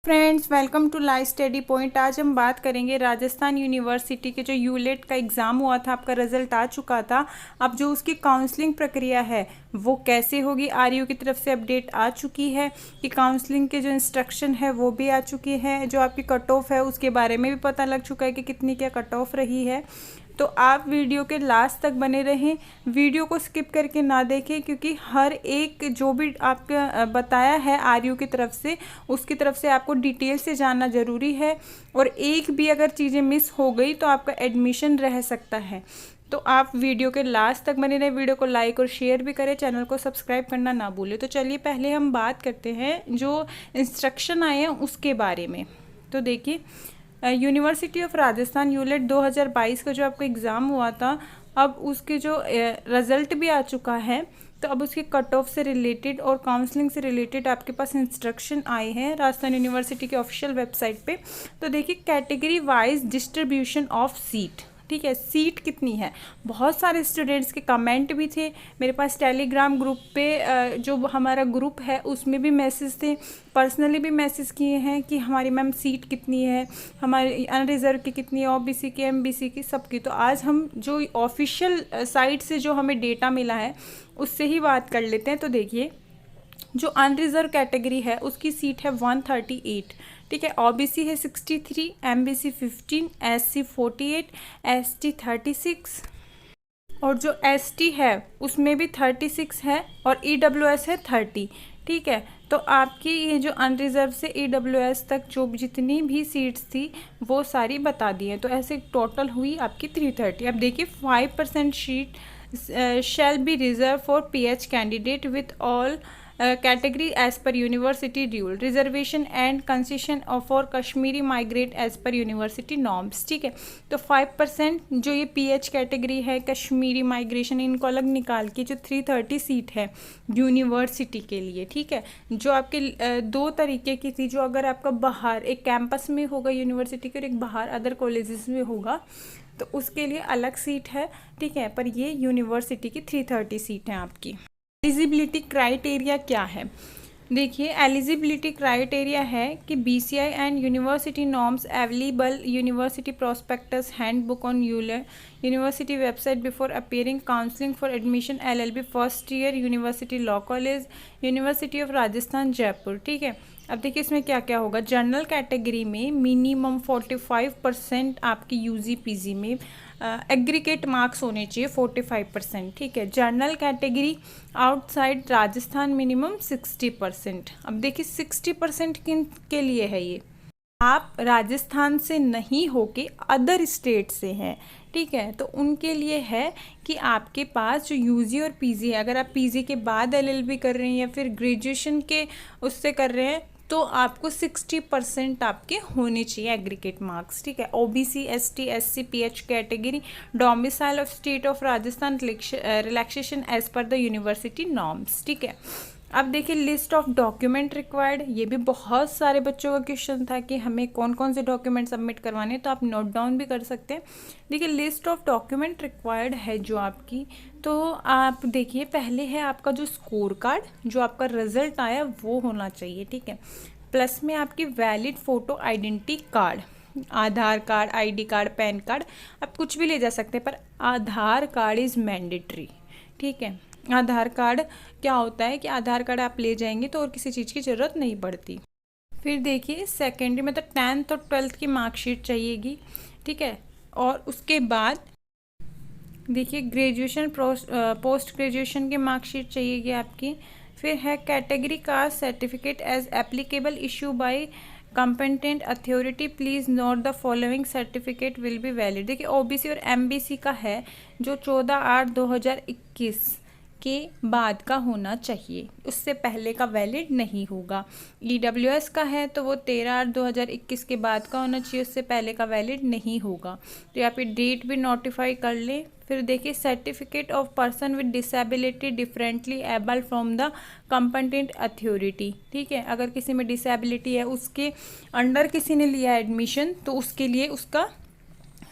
Friends, welcome to live study point. आज हम बात करेंगे राजस्थान यूनिवर्सिटी के जो यूलेट का एग्ज़ाम हुआ था, आपका रिजल्ट आ चुका था। अब जो उसकी काउंसलिंग प्रक्रिया है वो कैसे होगी, आरयू की तरफ से अपडेट आ चुकी है कि काउंसलिंग के जो इंस्ट्रक्शन है वो भी आ चुकी है। जो आपकी कट ऑफ है उसके बारे में भी पता लग चुका है कि कितनी क्या कट ऑफ रही है। तो आप वीडियो के लास्ट तक बने रहें, वीडियो को स्किप करके ना देखें, क्योंकि हर एक जो भी आपका बताया है आरयू की तरफ से, उसकी तरफ से आपको डिटेल से जानना ज़रूरी है। और एक भी अगर चीज़ें मिस हो गई तो आपका एडमिशन रह सकता है। तो आप वीडियो के लास्ट तक बने रहें, वीडियो को लाइक और शेयर भी करें, चैनल को सब्सक्राइब करना ना भूलें। तो चलिए पहले हम बात करते हैं जो इंस्ट्रक्शन आए हैं उसके बारे में। तो देखिए, यूनिवर्सिटी ऑफ राजस्थान यूलेट 2022 का जो आपका एग्ज़ाम हुआ था, अब उसके जो रिज़ल्ट भी आ चुका है। तो अब उसके कट ऑफ से रिलेटेड और काउंसलिंग से रिलेटेड आपके पास इंस्ट्रक्शन आए हैं राजस्थान यूनिवर्सिटी के ऑफिशियल वेबसाइट पे। तो देखिए, category wise distribution of seat, ठीक है, सीट कितनी है। बहुत सारे स्टूडेंट्स के कमेंट भी थे मेरे पास टेलीग्राम ग्रुप पे, जो हमारा ग्रुप है उसमें भी मैसेज थे, पर्सनली भी मैसेज किए हैं कि हमारी मैम सीट कितनी है, हमारे अनरिजर्व की कितनी है, ओबीसी की, एमबीसी की, सबकी। तो आज हम जो ऑफिशियल साइट से जो हमें डेटा मिला है उससे ही बात कर लेते हैं। तो देखिए, जो अनरिजर्व कैटेगरी है उसकी सीट है 138, ठीक है। ओबीसी है 63, एमबीसी 15, एससी 48, एसटी 36, और जो एसटी है उसमें भी 36 है, और ईडब्ल्यूएस है 30, ठीक है। तो आपकी ये जो अनरिजर्व से ईडब्ल्यूएस तक जो जितनी भी सीट्स थी वो सारी बता दी है। तो ऐसे टोटल हुई आपकी 330। अब देखिए, 5% seat shall be reserved for PH candidate with all category as per university rule, reservation and concession for Kashmiri migrate as per university norms, ठीक है। तो 5% जो ये PH कैटेगरी है, कश्मीरी माइग्रेशन, इनको अलग निकाल के जो 330 सीट है यूनिवर्सिटी के लिए, ठीक है। जो आपके दो तरीके की थी, जो अगर आपका बाहर एक कैंपस में होगा यूनिवर्सिटी के और एक बाहर अदर कॉलेजेस में होगा तो उसके लिए अलग सीट है, ठीक है। पर ये यूनिवर्सिटी की 330 सीट हैं आपकी। एलिजिबिलिटी क्राइटेरिया क्या है, देखिए, एलिजिबिलिटी क्राइटेरिया है कि BCI and university norms available university prospectus handbook on university website before appearing counselling for admission LLB first year university law college university of Rajasthan Jaipur, ठीक है। अब देखिए इसमें क्या क्या होगा। जनरल कैटेगरी में मिनिमम 45% आपकी यूजी पीजी में एग्रीगेट मार्क्स होने चाहिए 45%, ठीक है। General category outside Rajasthan minimum 60%। अब देखिए 60% किन के लिए है ये, आप राजस्थान से नहीं होके अदर स्टेट से हैं, ठीक है। तो उनके लिए है कि आपके पास जो यूजी और पीजी है, अगर आप पीजी के बाद एलएलबी कर रहे हैं या फिर ग्रेजुएशन के उससे कर रहे हैं, तो आपको 60% आपके होने चाहिए एग्रीगेट मार्क्स, ठीक है। OBC, ST, SC, PH category, domicile of state of Rajasthan, relaxation as per the university norms, ठीक है। अब देखिए, लिस्ट ऑफ डॉक्यूमेंट रिक्वायर्ड, ये भी बहुत सारे बच्चों का क्वेश्चन था कि हमें कौन कौन से डॉक्यूमेंट सबमिट करवाने, तो आप नोट डाउन भी कर सकते हैं। देखिए, लिस्ट ऑफ डॉक्यूमेंट रिक्वायर्ड है जो आपकी, तो आप देखिए, पहले है आपका जो स्कोर कार्ड, जो आपका रिजल्ट आया वो होना चाहिए, ठीक है। प्लस में आपकी valid photo identity card, Aadhaar card, ID card, PAN card, आप कुछ भी ले जा सकते हैं, पर आधार कार्ड इज़ मैंडेटरी, ठीक है। आधार कार्ड क्या होता है कि आधार कार्ड आप ले जाएंगे तो और किसी चीज़ की ज़रूरत नहीं पड़ती। फिर देखिए, सेकेंडरी मतलब 10th और 12th की मार्कशीट चाहिएगी, ठीक है। और उसके बाद देखिए, ग्रेजुएशन पोस्ट ग्रेजुएशन की मार्कशीट चाहिएगी आपकी। फिर है category caste certificate as applicable issue by competent authority, please note the following certificate will be valid. देखिए, ओबीसी और एमबीसी का है जो 14/8/2021 के बाद का होना चाहिए, उससे पहले का वैलिड नहीं होगा। ईडब्ल्यूएस का है तो वो 13/8/2021 के बाद का होना चाहिए, उससे पहले का वैलिड नहीं होगा। तो यहाँ पे डेट भी नोटिफाई कर लें। फिर देखिए, certificate of person with disability differently able from the competent authority, ठीक है। अगर किसी में डिसेबिलिटी है, उसके अंडर किसी ने लिया एडमिशन, तो उसके लिए उसका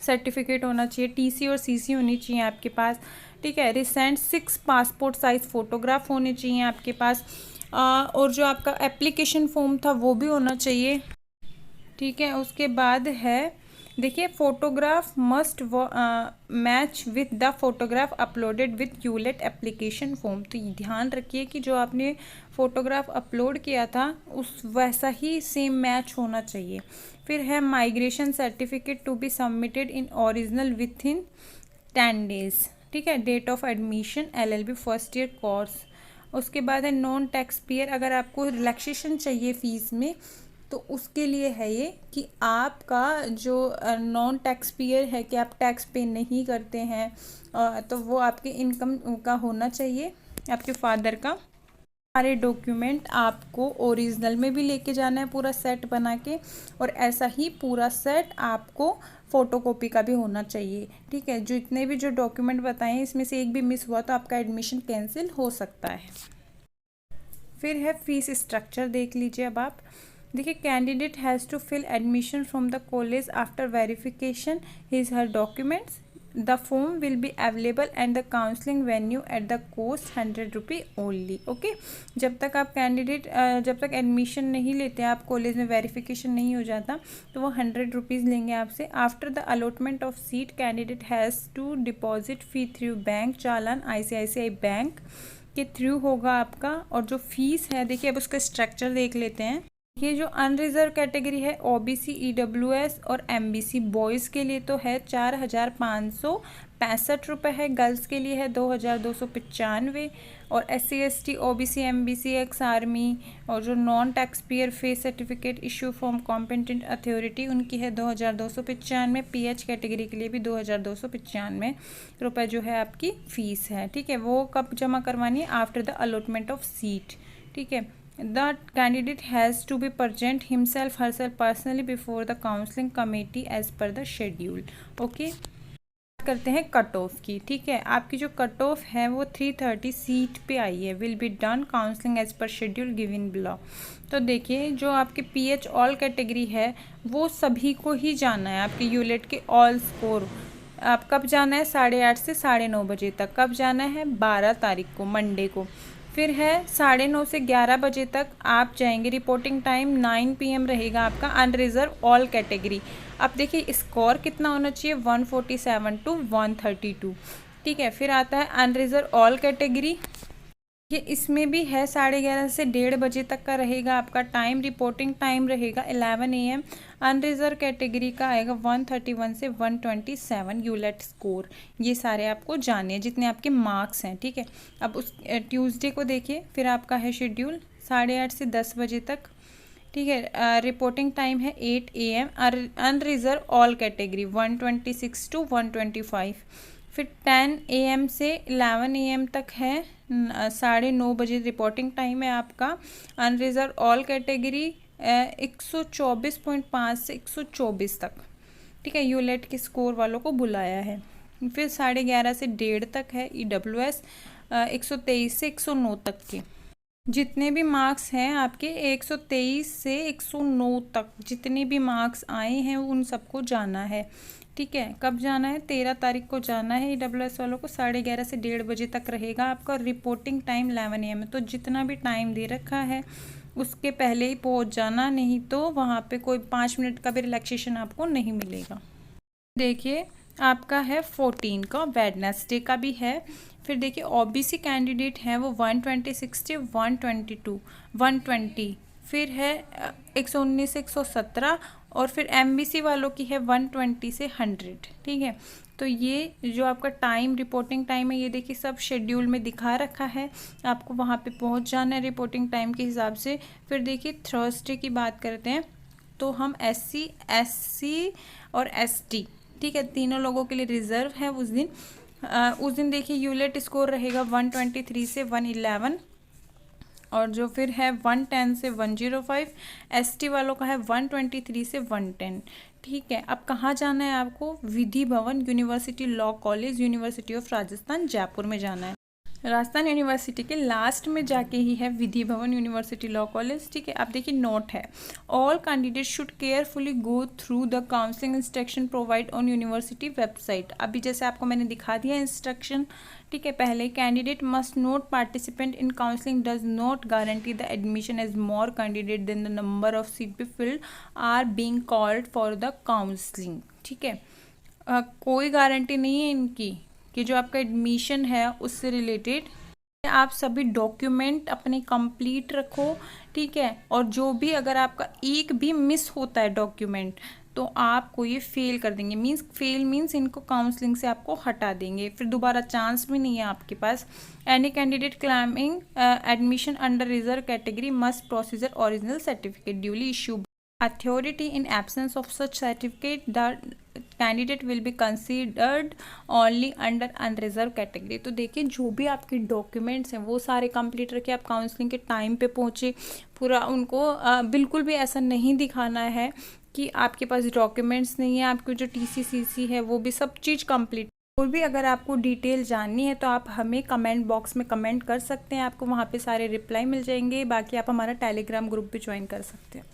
सर्टिफिकेट होना चाहिए। टीसी और सीसी होनी चाहिए आपके पास, ठीक है। रिसेंट 6 पासपोर्ट साइज फ़ोटोग्राफ होने चाहिए आपके पास, और जो आपका एप्लीकेशन फॉर्म था वो भी होना चाहिए। ठीक है। उसके बाद है देखिए, photograph must match with the photograph uploaded with यूलेट application form. तो ध्यान रखिए कि जो आपने फोटोग्राफ अपलोड किया था उस वैसा ही सेम मैच होना चाहिए। फिर है migration certificate to be submitted in original within 10 days. ठीक है। Date of admission LLB first year course. उसके बाद है नॉन टैक्स पेयर, अगर आपको रिलैक्सेशन चाहिए फ़ीस में तो उसके लिए है ये कि आपका जो नॉन टैक्स पेयर है कि आप टैक्स पे नहीं करते हैं, तो वो आपके इनकम का होना चाहिए, आपके फादर का। सारे डॉक्यूमेंट आपको ओरिजिनल में भी लेके जाना है पूरा सेट बना के, और ऐसा ही पूरा सेट आपको फ़ोटोकॉपी का भी होना चाहिए। ठीक है। जो इतने भी जो डॉक्यूमेंट बताए हैं इसमें से एक भी मिस हुआ तो आपका एडमिशन कैंसिल हो सकता है। फिर है फीस स्ट्रक्चर, देख लीजिए अब आप। देखिए, candidate has to fill admission from the college after verification his her documents. The form will be available and the counselling venue at the cost 100 rupee only. Okay. जब तक आप कैंडिडेट जब तक एडमिशन नहीं लेते, आप कॉलेज में verification नहीं हो जाता, तो वो 100 रुपीज़ लेंगे आपसे। After the allotment of seat candidate has to deposit fee through bank challan ICICI bank के थ्रू होगा आपका। और जो फीस है देखिए, अब उसका स्ट्रक्चर देख लेते हैं। ये जो अनरिजर्व कैटेगरी है OBC EWS और MBC बॉयज़ के लिए तो है 4,565 रुपये है, गर्ल्स के लिए है 2,295, और SC ST OBC MBC ex army और जो non tax payer face certificate issue from competent authority उनकी है 2,295। PH कैटेगरी के लिए भी 2,295 रुपये जो है आपकी फ़ीस है। ठीक है। वो कब जमा करवानी है? After the allotment of seat. ठीक है। The candidate has to be present himself herself personally before the counseling committee as per the schedule. Okay. बात करते हैं कट ऑफ की। ठीक है। आपकी जो कट ऑफ है वो 330 सीट पे आई है। Will be done counselling as per schedule given below. तो देखिए, जो आपके PH ऑल कैटेगरी है वो सभी को ही जाना है। आपके यूलेट के ऑल स्कोर आप कब जाना है? 8:30 से 9:30 बजे तक। कब जाना है? 12 तारीख को, मंडे को। फिर है 9:30 से 11 बजे तक आप जाएंगे। रिपोर्टिंग टाइम 9 PM रहेगा आपका। अनरिजर्व ऑल कैटेगरी, अब देखिए स्कोर कितना होना चाहिए? 147 to 132। ठीक है। फिर आता है अनरिजर्व ऑल कैटेगरी, ये इसमें भी है 11:30 से 1:30 बजे तक का रहेगा आपका टाइम। रिपोर्टिंग टाइम रहेगा 11 AM। अनरिजर्व कैटेगरी का आएगा 131 से 127 यूलेट स्कोर। ये सारे आपको जाने हैं जितने आपके मार्क्स हैं। ठीक है। अब उस ट्यूसडे को देखिए, फिर आपका है शेड्यूल 8:30 से 10 बजे तक। ठीक है। रिपोर्टिंग टाइम है 8 AM। Unreserve all category 126 to 125। फिर 10 AM से 11 AM तक है, 9:30 बजे रिपोर्टिंग टाइम है आपका। अनरिजर्व ऑल कैटेगरी 124.5 से 124 तक। ठीक है। यूलेट के स्कोर वालों को बुलाया है। फिर 11:30 से 1:30 तक है EWS 123 से 109 तक के। जितने भी मार्क्स हैं आपके 123 से 109 तक जितने भी मार्क्स आए हैं उन सबको जाना है। ठीक है। कब जाना है? 13 तारीख को जाना है। EWS वालों को 11:30 से 1:30 बजे तक रहेगा आपका। रिपोर्टिंग टाइम 11 AM है। तो जितना भी टाइम दे रखा है उसके पहले ही पहुंच जाना, नहीं तो वहाँ पे कोई 5 मिनट का भी रिलैक्सेशन आपको नहीं मिलेगा। देखिए, आपका है 14 का, वेडनेसडे का भी है। फिर देखिए, OBC कैंडिडेट है वो 126 से 122 120। फिर है 119 से 117, और फिर MBC वालों की है 120 से 100। ठीक है। तो ये जो आपका टाइम रिपोर्टिंग टाइम है ये देखिए सब शेड्यूल में दिखा रखा है, आपको वहाँ पे पहुँच जाना है रिपोर्टिंग टाइम के हिसाब से। फिर देखिए, थर्सडे की बात करते हैं तो हम SC SC और ST, ठीक है, तीनों लोगों के लिए रिजर्व है उस दिन देखिए यूलेट स्कोर रहेगा 123 से 111, और जो फिर है 110 से 105। ST वालों का है 123 से 110। ठीक है। अब कहाँ जाना है आपको? विधि भवन university law college, university of Rajasthan Jaipur में जाना है। राजस्थान यूनिवर्सिटी के लास्ट में जाके ही है विधि भवन यूनिवर्सिटी लॉ कॉलेज, ठीक है। अब देखिए नोट है, all candidate should carefully go through the counselling instruction provide on university website. अभी जैसे आपको मैंने दिखा दिया इंस्ट्रक्शन, ठीक है। पहले candidate must note participant in counselling does not guarantee the admission as more candidate than the number of seat be filled are being called for the counselling, ठीक है। कोई गारंटी नहीं है इनकी कि जो आपका एडमिशन है उससे रिलेटेड आप सभी डॉक्यूमेंट अपने कंप्लीट रखो, ठीक है। और जो भी अगर आपका एक भी मिस होता है डॉक्यूमेंट तो आपको ये फेल कर देंगे, फेल मीन्स इनको काउंसलिंग से आपको हटा देंगे, फिर दोबारा चांस भी नहीं है आपके पास। Any candidate claiming admission under reserve category must procedure original certificate duly issue authority. In absence of such certificate, the candidate will be considered only under unreserved category. तो देखिए जो भी आपके डॉक्यूमेंट्स हैं वो सारे कंप्लीट रखे, आप काउंसलिंग के टाइम पे पहुँचे, पूरा उनको बिल्कुल भी ऐसा नहीं दिखाना है कि आपके पास डॉक्यूमेंट्स नहीं है, आपको जो TCCC है वो भी सब चीज़ कंप्लीट। और भी अगर आपको डिटेल जाननी है तो आप हमें कमेंट बॉक्स में कमेंट कर सकते हैं, आपको वहाँ पे सारे रिप्लाई मिल जाएंगे। बाकी आप हमारा टेलीग्राम ग्रुप भी ज्वाइन कर सकते हैं।